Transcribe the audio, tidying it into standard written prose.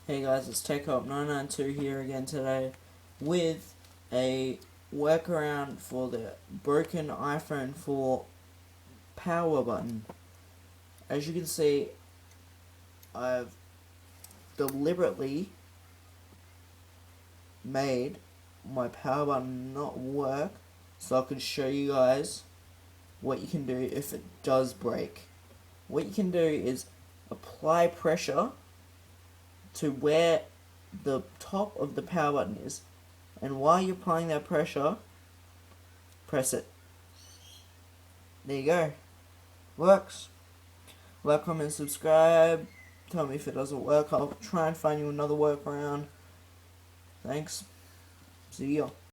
Hey guys, it's TechHelp992 here again today with a workaround for the broken iPhone 4 power button. As you can see, I've deliberately made my power button not work so I can show you guys what you can do if it does break. What you can do is apply pressure to where the top of the power button is, and while you're applying that pressure, press it. There you go. Works. Like, comment, subscribe. Tell me if it doesn't work. I'll try and find you another workaround. Thanks. See ya.